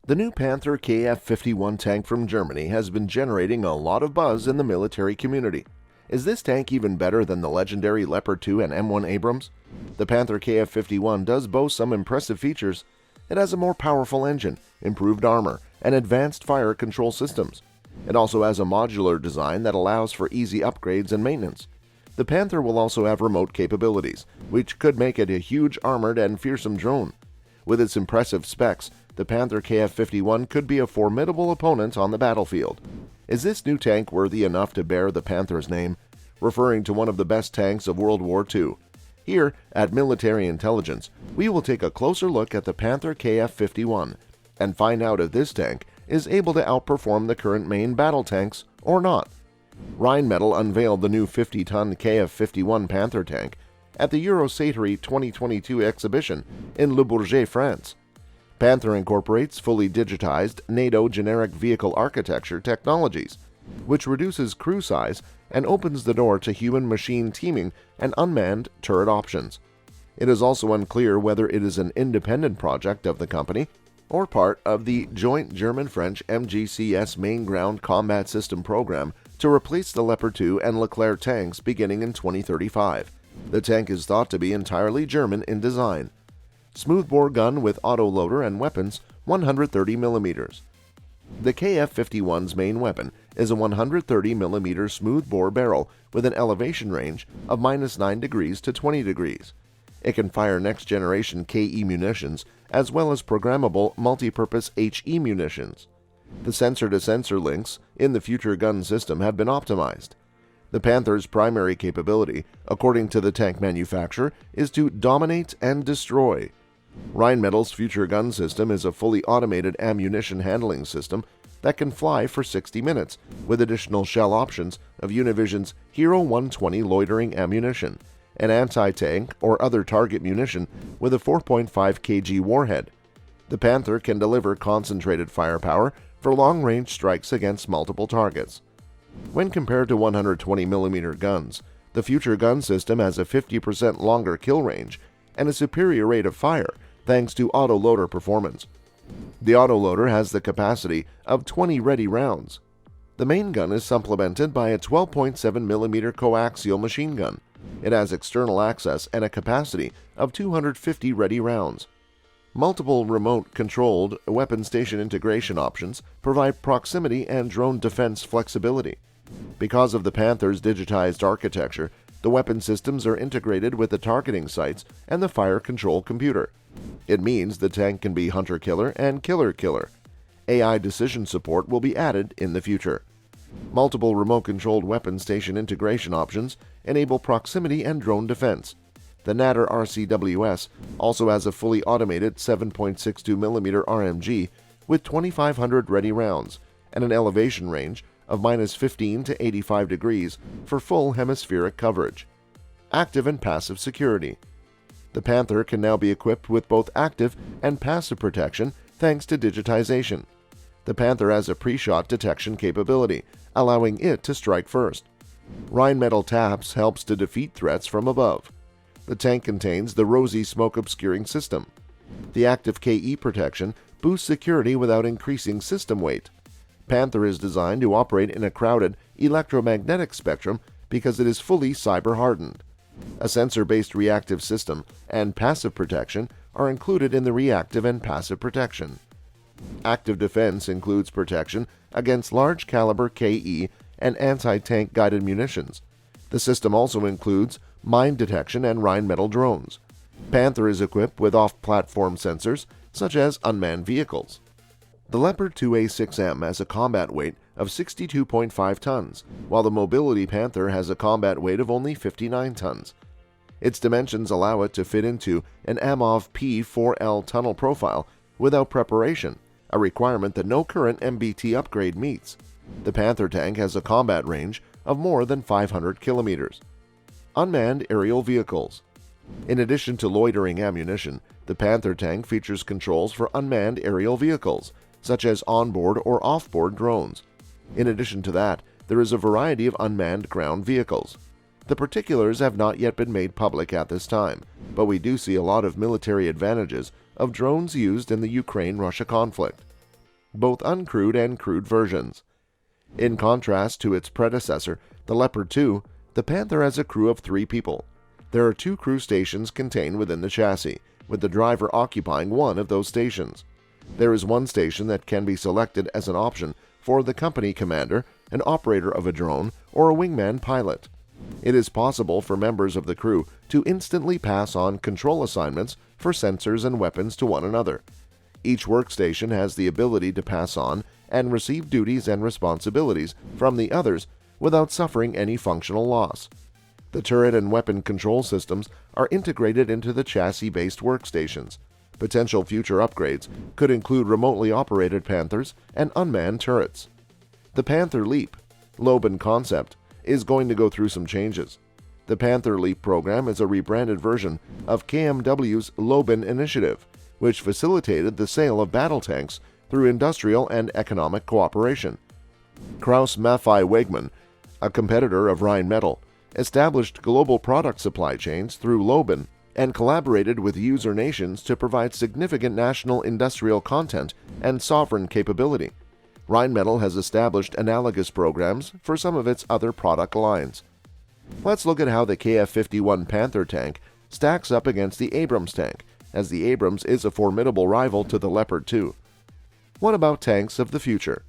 The new Panther KF-51 tank from Germany has been generating a lot of buzz in the military community. Is this tank even better than the legendary Leopard 2 and M1 Abrams? The Panther KF-51 does boast some impressive features. It has a more powerful engine, improved armor, and advanced fire control systems. It also has a modular design that allows for easy upgrades and maintenance. The Panther will also have remote capabilities, which could make it a huge armored and fearsome drone. With its impressive specs, the Panther KF-51 could be a formidable opponent on the battlefield. Is this new tank worthy enough to bear the Panther's name, referring to one of the best tanks of World War II? Here, at Military Intelligence, we will take a closer look at the Panther KF-51 and find out if this tank is able to outperform the current main battle tanks or not. Rheinmetall unveiled the new 50-ton KF-51 Panther tank at the Eurosatory 2022 exhibition in Le Bourget, France. Panther incorporates fully digitized NATO generic vehicle architecture technologies, which reduces crew size and opens the door to human-machine teaming and unmanned turret options. It is also unclear whether it is an independent project of the company or part of the joint German-French MGCS main ground combat system program to replace the Leopard 2 and Leclerc tanks beginning in 2035. The tank is thought to be entirely German in design. Smoothbore gun with autoloader and weapons 130mm. The KF-51's main weapon is a 130mm smoothbore barrel with an elevation range of -9 degrees to 20 degrees. It can fire next-generation KE munitions as well as programmable multipurpose HE munitions. The sensor-to-sensor links in the future gun system have been optimized. The Panther's primary capability, according to the tank manufacturer, is to dominate and destroy. Rheinmetall's future gun system is a fully automated ammunition handling system that can fly for 60 minutes, with additional shell options of Univision's Hero 120 loitering ammunition, an anti-tank or other target munition with a 4.5 kg warhead. The Panther can deliver concentrated firepower for long-range strikes against multiple targets. When compared to 120mm guns, the future gun system has a 50% longer kill range and a superior rate of fire thanks to autoloader performance. The autoloader has the capacity of 20 ready rounds. The main gun is supplemented by a 12.7mm coaxial machine gun. It has external access and a capacity of 250 ready rounds. Multiple remote-controlled weapon station integration options provide proximity and drone defense flexibility. Because of the Panther's digitized architecture, the weapon systems are integrated with the targeting sights and the fire control computer. It means the tank can be hunter-killer and killer-killer. AI decision support will be added in the future. Multiple remote-controlled weapon station integration options enable proximity and drone defense. The Natter RCWS also has a fully automated 7.62mm RMG with 2,500 ready rounds and an elevation range of -15 to 85 degrees for full hemispheric coverage. Active and passive security. The Panther can now be equipped with both active and passive protection thanks to digitization. The Panther has a pre-shot detection capability, allowing it to strike first. Rheinmetall TAPS helps to defeat threats from above. The tank contains the rosy smoke obscuring system. The active KE protection boosts security without increasing system weight. Panther is designed to operate in a crowded electromagnetic spectrum because it is fully cyber-hardened. A sensor-based reactive system and passive protection are included in the reactive and passive protection. Active defense includes protection against large-caliber KE and anti-tank guided munitions. The system also includes mine detection and Rheinmetall drones. Panther is equipped with off-platform sensors, such as unmanned vehicles. The Leopard 2A6M has a combat weight of 62.5 tons, while the Mobility Panther has a combat weight of only 59 tons. Its dimensions allow it to fit into an AMOV P4L tunnel profile without preparation, a requirement that no current MBT upgrade meets. The Panther tank has a combat range of more than 500 kilometers. Unmanned aerial vehicles. In addition to loitering ammunition, the Panther tank features controls for unmanned aerial vehicles, such as onboard or offboard drones. In addition to that, there is a variety of unmanned ground vehicles. The particulars have not yet been made public at this time, but we do see a lot of military advantages of drones used in the Ukraine-Russia conflict. both uncrewed and crewed versions. In contrast to its predecessor, the Leopard 2, the Panther has a crew of 3 people. There are 2 crew stations contained within the chassis, with the driver occupying one of those stations. There is one station that can be selected as an option for the company commander, an operator of a drone, or a wingman pilot. It is possible for members of the crew to instantly pass on control assignments for sensors and weapons to one another. Each workstation has the ability to pass on and receive duties and responsibilities from the others without suffering any functional loss. The turret and weapon control systems are integrated into the chassis-based workstations. Potential future upgrades could include remotely operated Panthers and unmanned turrets. The Panther Leap, Loban concept, is going to go through some changes. The Panther Leap program is a rebranded version of KMW's Loban initiative, which facilitated the sale of battle tanks through industrial and economic cooperation. Krauss-maffei Wegmann, a competitor of Rheinmetall, established global product supply chains through Loban and collaborated with user nations to provide significant national industrial content and sovereign capability. Rheinmetall has established analogous programs for some of its other product lines. Let's look at how the KF-51 Panther tank stacks up against the Abrams tank, as the Abrams is a formidable rival to the Leopard 2. What about tanks of the future?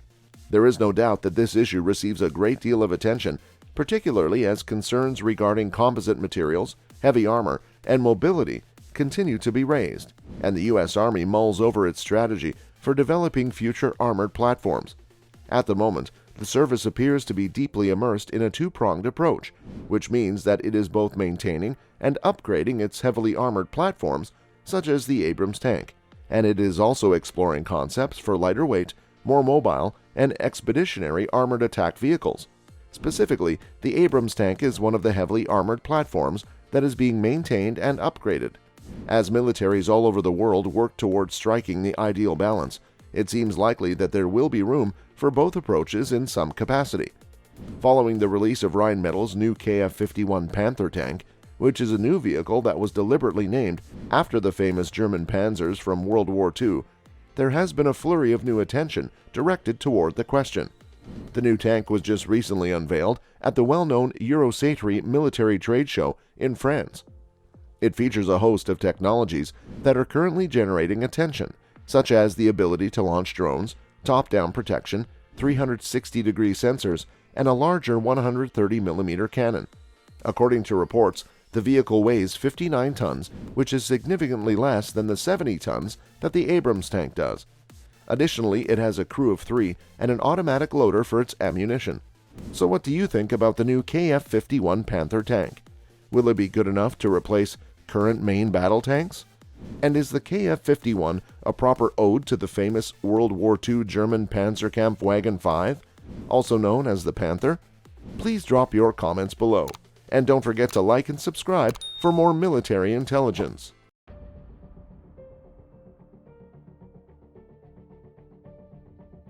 There is no doubt that this issue receives a great deal of attention, particularly as concerns regarding composite materials, heavy armor, and mobility continue to be raised, and the U.S. Army mulls over its strategy for developing future armored platforms. At the moment, the service appears to be deeply immersed in a two-pronged approach, which means that it is both maintaining and upgrading its heavily armored platforms, such as the Abrams tank, and it is also exploring concepts for lighter weight, more mobile, and expeditionary armored attack vehicles. Specifically, the Abrams tank is one of the heavily armored platforms that is being maintained and upgraded. As militaries all over the world work towards striking the ideal balance, it seems likely that there will be room for both approaches in some capacity. Following the release of Rheinmetall's new KF-51 Panther tank, which is a new vehicle that was deliberately named after the famous German Panthers from World War II, there has been a flurry of new attention directed toward the question. The new tank was just recently unveiled at the well-known Eurosatory military trade show in France. It features a host of technologies that are currently generating attention, such as the ability to launch drones, top-down protection, 360-degree sensors, and a larger 130mm cannon. According to reports, the vehicle weighs 59 tons, which is significantly less than the 70 tons that the Abrams tank does. Additionally, it has a crew of 3 and an automatic loader for its ammunition. So what do you think about the new KF-51 Panther tank? Will it be good enough to replace current main battle tanks? And is the KF-51 a proper ode to the famous World War II German Panzerkampfwagen 5, also known as the Panther? Please drop your comments below, and don't forget to like and subscribe for more military intelligence.